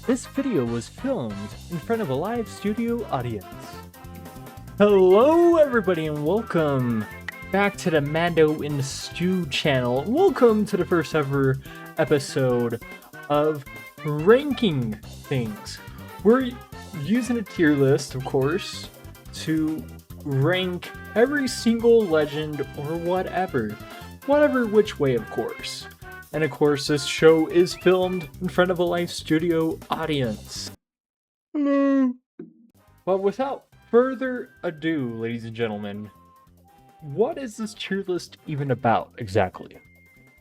This video was filmed in front of a live studio audience. Hello everybody and welcome back to the Mando in the Stew channel. Welcome to the first ever episode of ranking things. We're using a tier list, of course, to rank every single legend or whatever which way, of course. And of course, this show is filmed in front of a live studio audience. Hello. But without further ado, ladies and gentlemen, what is this tier list even about exactly?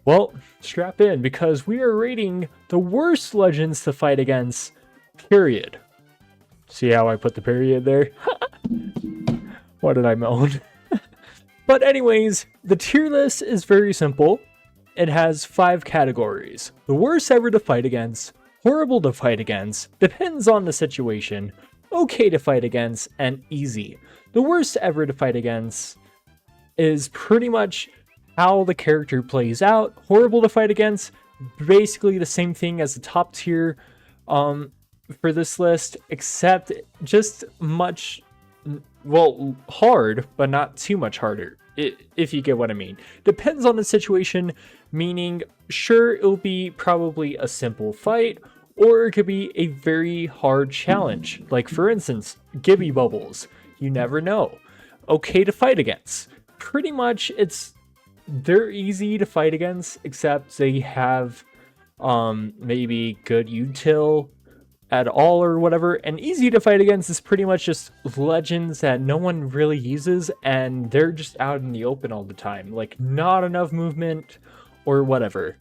Well, strap in, because we are rating the worst legends to fight against, period. See how I put the period there? What did I moan? But anyways, the tier list is very simple. It has 5 categories. The worst ever to fight against, horrible to fight against, depends on the situation, okay to fight against, and easy. The worst ever to fight against is pretty much how the character plays out. Horrible to fight against, basically the same thing as the top tier for this list, except just much, well, hard, but not too much harder. If you get what I mean. Depends on the situation, meaning sure, it'll be probably a simple fight, or it could be a very hard challenge. Like for instance, Gibby Bubbles. You never know. Okay to fight against. Pretty much they're easy to fight against, except they have maybe good util at all or whatever. And easy to fight against is pretty much just legends that no one really uses and they're just out in the open all the time, like not enough movement or whatever.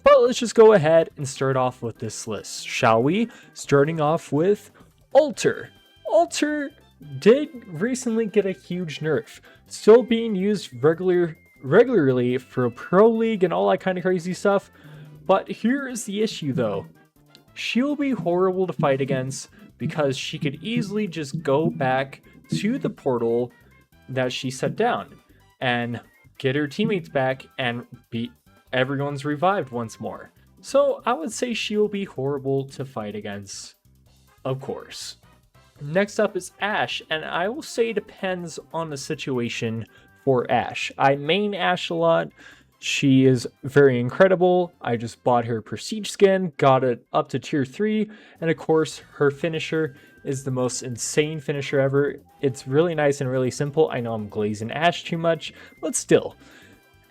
But let's just go ahead and start off with this list, shall we? Starting off with Alter. Alter did recently get a huge nerf, still being used regularly for Pro League and all that kind of crazy stuff. But here is the issue though. She'll be horrible to fight against because she could easily just go back to the portal that she set down and get her teammates back and everyone's revived once more. So I would say she'll be horrible to fight against, of course. Next up is Ashe, and I will say it depends on the situation for Ashe. I main Ashe a lot. She is very incredible. I just bought her Prestige skin, got it up to tier 3, and of course her finisher is the most insane finisher ever. It's really nice and really simple. I know I'm glazing Ashe too much, but still.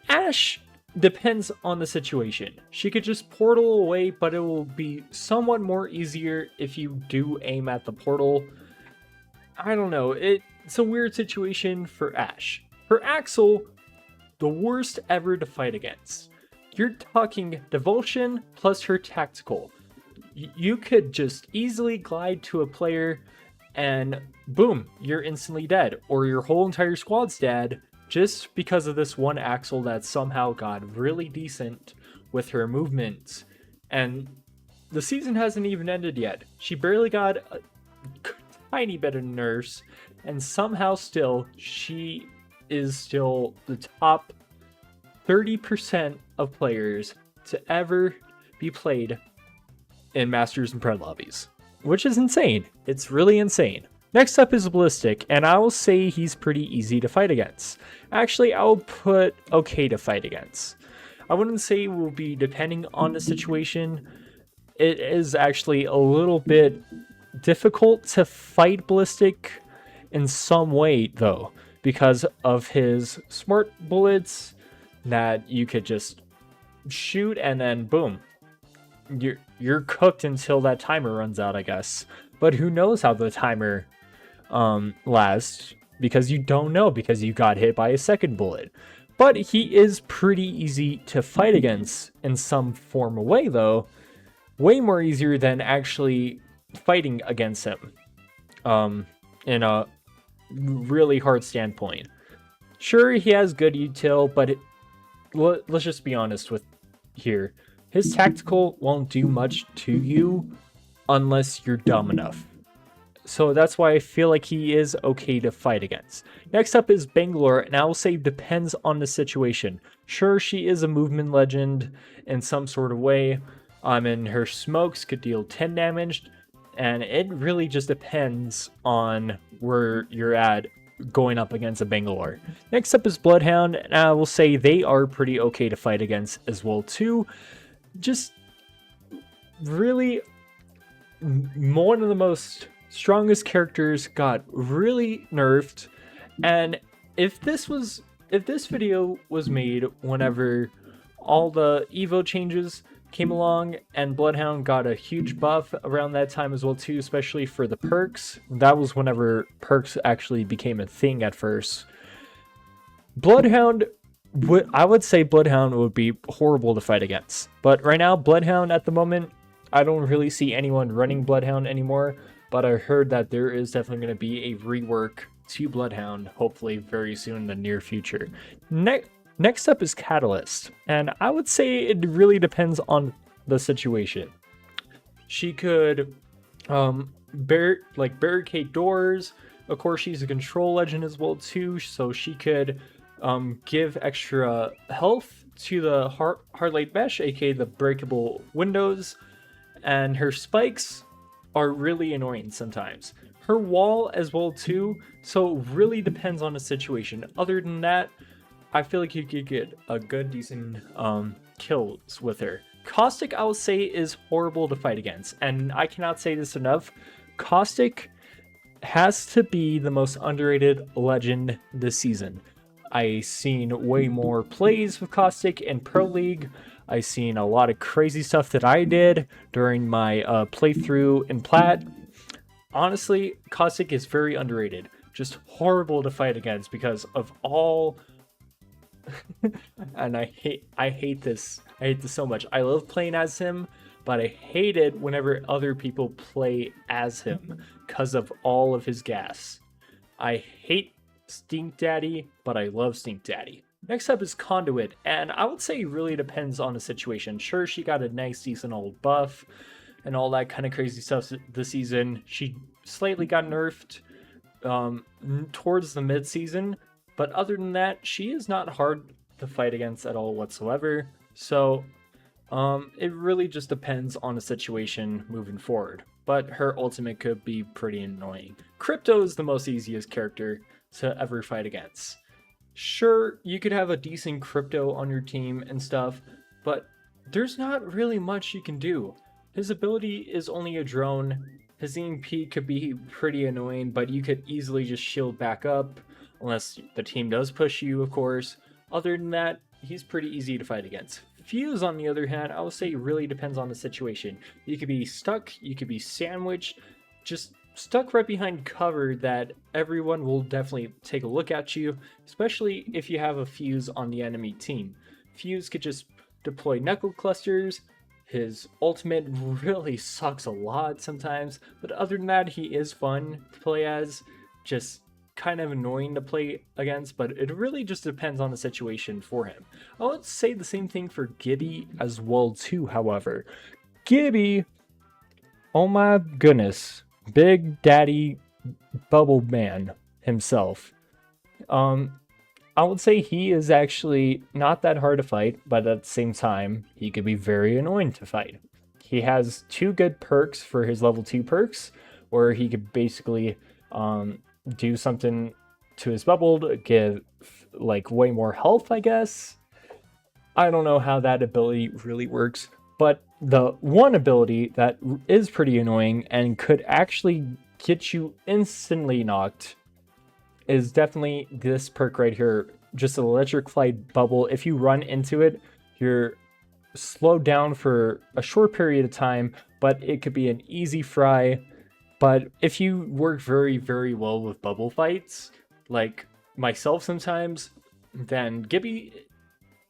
Ashe depends on the situation. She could just portal away, but it will be somewhat more easier if you do aim at the portal. I don't know, it's a weird situation for Ashe. For Axel, the worst ever to fight against. You're talking devotion plus her tactical. You could just easily glide to a player and boom, you're instantly dead, or your whole entire squad's dead just because of this one Axel that somehow got really decent with her movements. And the season hasn't even ended yet. She barely got a tiny bit of nerfs, and somehow still she is still the top 30% of players to ever be played in Masters and Pred lobbies, which is insane. It's really insane. Next up is Ballistic, and I will say he's pretty easy to fight against. Actually, I'll put okay to fight against. I wouldn't say it will be depending on the situation. It is actually a little bit difficult to fight Ballistic in some way though, because of his smart bullets that you could just shoot and then boom, you're cooked until that timer runs out, I guess. But who knows how the timer lasts, because you don't know, because you got hit by a second bullet. But he is pretty easy to fight against in some form of way though, way more easier than actually fighting against him in a really hard standpoint. Sure, he has good util, but let's just be honest with here. His tactical won't do much to you unless you're dumb enough. So that's why I feel like he is okay to fight against. Next up is Bangalore, and I will say depends on the situation. Sure, she is a movement legend in some sort of way, And her smokes could deal 10 damage, and it really just depends on where you're at going up against a Bangalore. Next up is Bloodhound, and I will say they are pretty okay to fight against as well too. Just really one of the most strongest characters got really nerfed, and if this video was made whenever all the Evo changes came along and Bloodhound got a huge buff around that time as well too, especially for the perks. That was whenever perks actually became a thing at first. I would say Bloodhound would be horrible to fight against. But right now, Bloodhound at the moment, I don't really see anyone running Bloodhound anymore, but I heard that there is definitely going to be a rework to Bloodhound, hopefully very soon in the near future. Next up is Catalyst, and I would say it really depends on the situation. She could barricade doors. Of course, she's a control legend as well too, so she could give extra health to the hard light mesh, aka the breakable windows, and her spikes are really annoying sometimes. Her wall as well too, so it really depends on the situation. Other than that, I feel like you could get a good, decent kills with her. Caustic, I would say, is horrible to fight against, and I cannot say this enough. Caustic has to be the most underrated legend this season. I've seen way more plays with Caustic in Pro League. I've seen a lot of crazy stuff that I did during my playthrough in Plat. Honestly, Caustic is very underrated. Just horrible to fight against because of all... and I hate this. I hate this so much. I love playing as him, but I hate it whenever other people play as him because of all of his gas. I hate Stink Daddy, but I love Stink Daddy. Next up is Conduit, and I would say it really depends on the situation. Sure, she got a nice, decent old buff and all that kind of crazy stuff this season. She slightly got nerfed towards the mid-season, but other than that, she is not hard to fight against at all whatsoever. So it really just depends on the situation moving forward. But her ultimate could be pretty annoying. Crypto is the most easiest character to ever fight against. Sure, you could have a decent Crypto on your team and stuff, but there's not really much you can do. His ability is only a drone. His EMP could be pretty annoying, but you could easily just shield back up, unless the team does push you, of course. Other than that, he's pretty easy to fight against. Fuse, on the other hand, I will say really depends on the situation. You could be stuck, you could be sandwiched, just stuck right behind cover that everyone will definitely take a look at you, especially if you have a Fuse on the enemy team. Fuse could just deploy knuckle clusters. His ultimate really sucks a lot sometimes, but other than that, he is fun to play as. Just kind of annoying to play against, but it really just depends on the situation for him. I would say the same thing for Gibby as well too, however. Gibby, oh my goodness, Big Daddy Bubble Man himself. I would say he is actually not that hard to fight, but at the same time, he could be very annoying to fight. He has 2 good perks for his level 2 perks, where he could basically do something to his bubble to give like way more health, I guess. I don't know how that ability really works, but the one ability that is pretty annoying and could actually get you instantly knocked is definitely this perk right here. Just an electrified bubble. If you run into it, you're slowed down for a short period of time, but it could be an easy fry. But if you work very, very well with bubble fights, like myself sometimes, then Gibby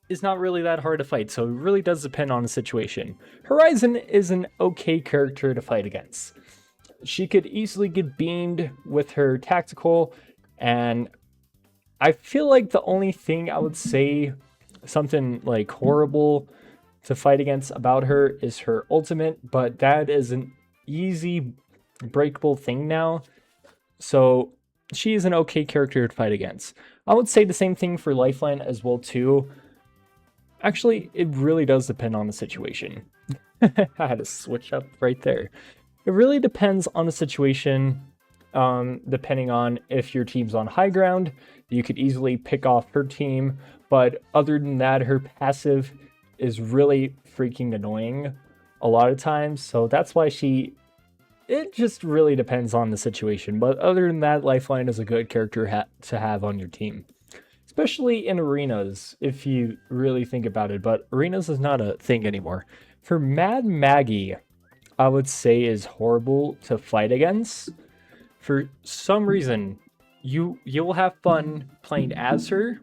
is not really that hard to fight, so it really does depend on the situation. Horizon is an okay character to fight against. She could easily get beamed with her tactical, and I feel like the only thing I would say something like horrible to fight against about her is her ultimate, but that is an easy breakable thing now, so she is an okay character to fight against. I would say the same thing for Lifeline as well too. Actually, it really does depend on the situation. I had to switch up right there. It really depends on the situation. Depending on if your team's on high ground, you could easily pick off her team. But other than that, her passive is really freaking annoying a lot of times. So that's why it just really depends on the situation. But other than that, Lifeline is a good character to have on your team. Especially in arenas, if you really think about it. But arenas is not a thing anymore. For Mad Maggie, I would say is horrible to fight against. For some reason, you'll have fun playing as her,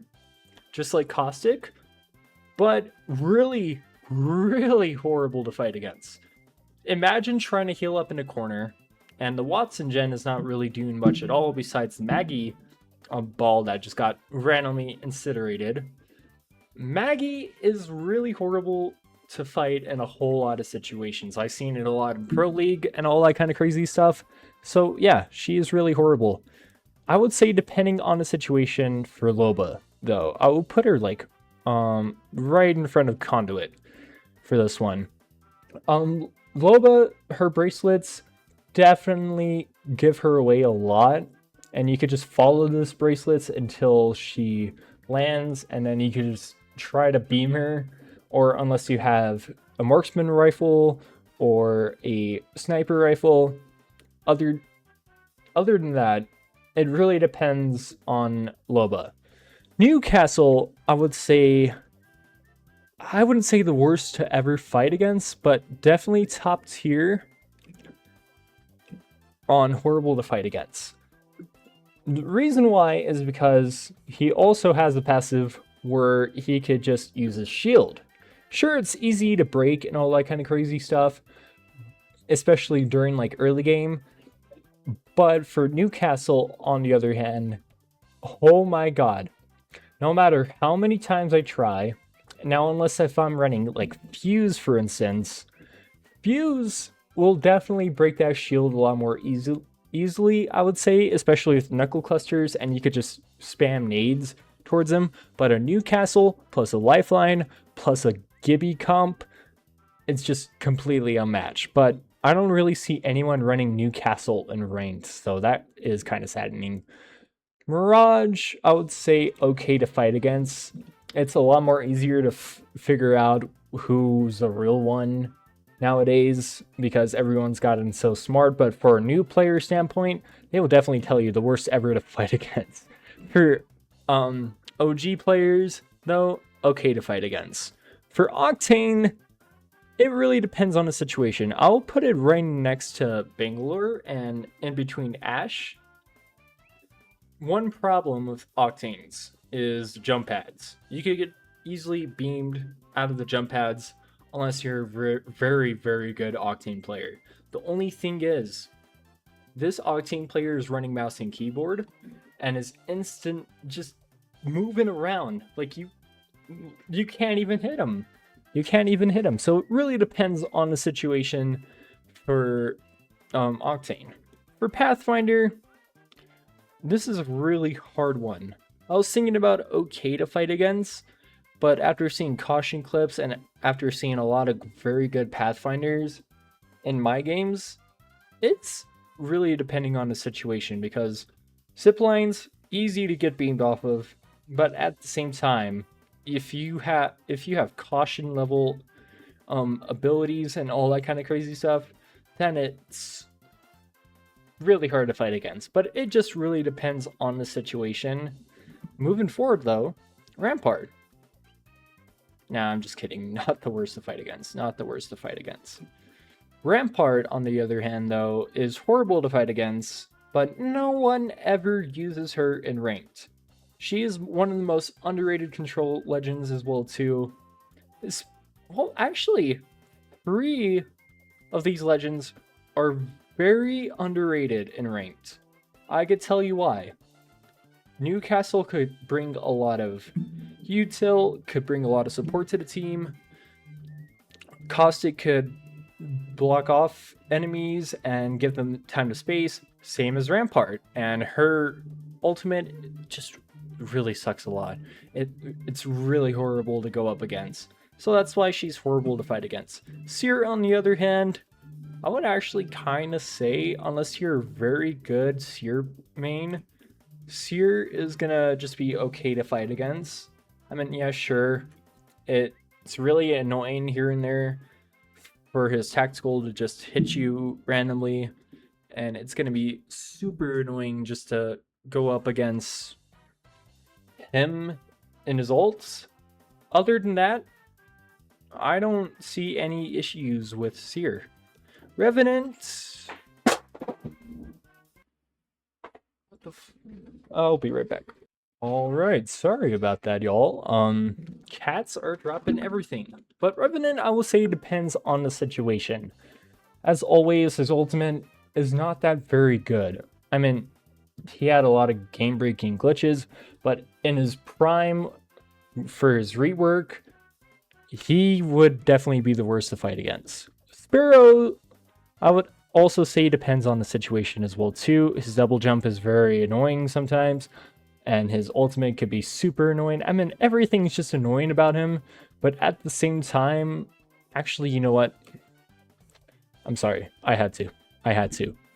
just like Caustic, but really, really horrible to fight against. Imagine trying to heal up in a corner, and the Watson gen is not really doing much at all besides the Maggie ball that just got randomly incinerated. Maggie is really horrible to fight in a whole lot of situations. I've seen it a lot in Pro League and all that kind of crazy stuff. So yeah, she is really horrible. I would say depending on the situation for Loba, though, I will put her like right in front of Conduit for this one. Loba, her bracelets definitely give her away a lot, and you could just follow those bracelets until she lands, and then you could just try to beam her, or unless you have a marksman rifle or a sniper rifle. Other than that, it really depends on Loba. Newcastle, I wouldn't say the worst to ever fight against, but definitely top tier on horrible to fight against. The reason why is because he also has a passive where he could just use his shield. Sure, it's easy to break and all that kind of crazy stuff, especially during like early game. But for Newcastle, on the other hand, oh my god. No matter how many times I try, now unless if I'm running like Fuse for instance, Fuse will definitely break that shield a lot more easily, I would say, especially with knuckle clusters, and you could just spam nades towards them. But a Newcastle plus a Lifeline plus a Gibby comp, it's just completely unmatched. But I don't really see anyone running Newcastle in ranked, so that is kind of saddening. Mirage, I would say okay to fight against. It's a lot more easier to figure out who's the real one nowadays because everyone's gotten so smart, but for a new player standpoint, they will definitely tell you the worst ever to fight against. For OG players, though, okay to fight against. For Octane, it really depends on the situation. I'll put it right next to Bangalore and in between Ash. One problem with Octanes is jump pads. You could get easily beamed out of the jump pads unless you're a very, very good Octane player. The only thing is, this Octane player is running mouse and keyboard and is instant just moving around. Like you can't even hit him. You can't even hit him. So it really depends on the situation for Octane. For Pathfinder, this is a really hard one. I was thinking about okay to fight against, but after seeing caution clips and after seeing a lot of very good Pathfinders in my games, it's really depending on the situation because ziplines easy to get beamed off of, but at the same time, if you have caution level abilities and all that kind of crazy stuff, then it's really hard to fight against. But it just really depends on the situation. Moving forward though, Rampart. Nah, I'm just kidding. Not the worst to fight against. Not the worst to fight against. Rampart, on the other hand, though, is horrible to fight against, but no one ever uses her in ranked. She is one of the most underrated control legends as well, too. Well, actually, 3 of these legends are very underrated in ranked. I could tell you why. Newcastle could bring a lot of util, could bring a lot of support to the team. Caustic could block off enemies and give them time to space, same as Rampart. And her ultimate just really sucks a lot. It's really horrible to go up against. So that's why she's horrible to fight against. Seer, on the other hand, I would actually kind of say, unless you're a very good Seer main, Seer is gonna just be okay to fight against. I mean, yeah, sure, it's really annoying here and there for his tactical to just hit you randomly, and it's gonna be super annoying just to go up against him in his ults. Other than that, I don't see any issues with Seer. Revenant. What the I'll be right back. Alright, sorry about that, y'all. Cats are dropping everything. But Revenant, I will say, depends on the situation. As always, his ultimate is not that very good. I mean, he had a lot of game-breaking glitches, but in his prime, for his rework, he would definitely be the worst to fight against. Sparrow, I would also say, depends on the situation as well too. His double jump is very annoying sometimes, and his ultimate could be super annoying. I mean, everything's just annoying about him, but at the same time, actually, you know what? I'm sorry, I had to.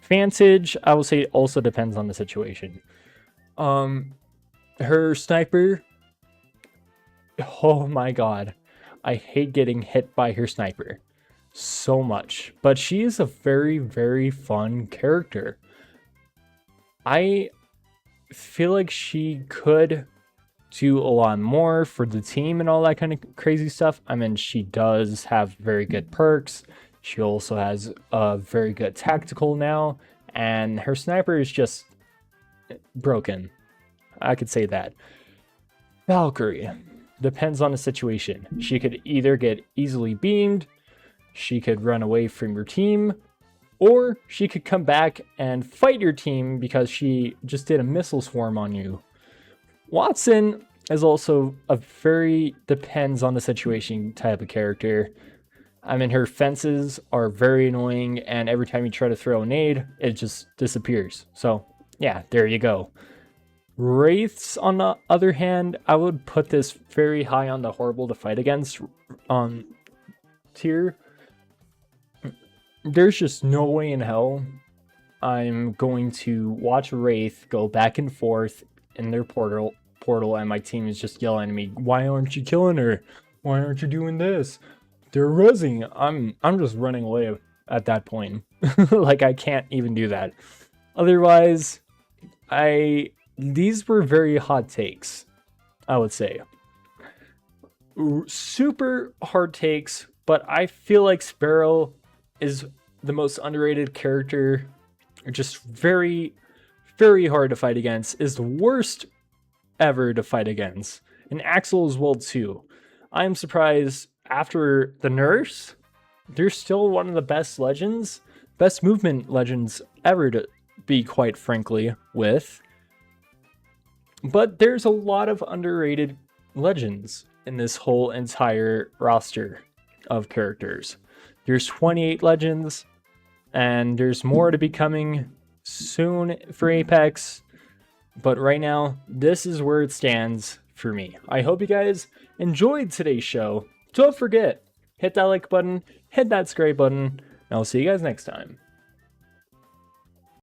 Vantage, I will say, also depends on the situation. Her sniper, oh my god, I hate getting hit by her sniper so much, but she is a very, very fun character. I feel like she could do a lot more for the team and all that kind of crazy stuff. I mean, she does have very good perks. She also has a very good tactical now, and her sniper is just broken. I could say that. Valkyrie, depends on the situation. She could either get easily beamed, she could run away from your team, or she could come back and fight your team because she just did a missile swarm on you. Watson is also a very depends on the situation type of character. I mean, her fences are very annoying, and every time you try to throw a nade, it just disappears. So, yeah, there you go. Wraiths, on the other hand, I would put this very high on the horrible to fight against tier. There's just no way in hell I'm going to watch Wraith go back and forth in their portal, and my team is just yelling at me, "Why aren't you killing her? Why aren't you doing this? They're rezzing." I'm just running away at that point. Like, I can't even do that. Otherwise, these were very hot takes, I would say. Super hard takes, but I feel like Sparrow is the most underrated character. Just very, very hard to fight against. Is the worst ever to fight against. And Axel as well too. I'm surprised after the nerfs, they're still one of the best legends, best movement legends ever to be quite frankly with. But there's a lot of underrated legends in this whole entire roster of characters. There's 28 legends, and there's more to be coming soon for Apex. But right now, this is where it stands for me. I hope you guys enjoyed today's show. Don't forget, hit that like button, hit that subscribe button, and I'll see you guys next time.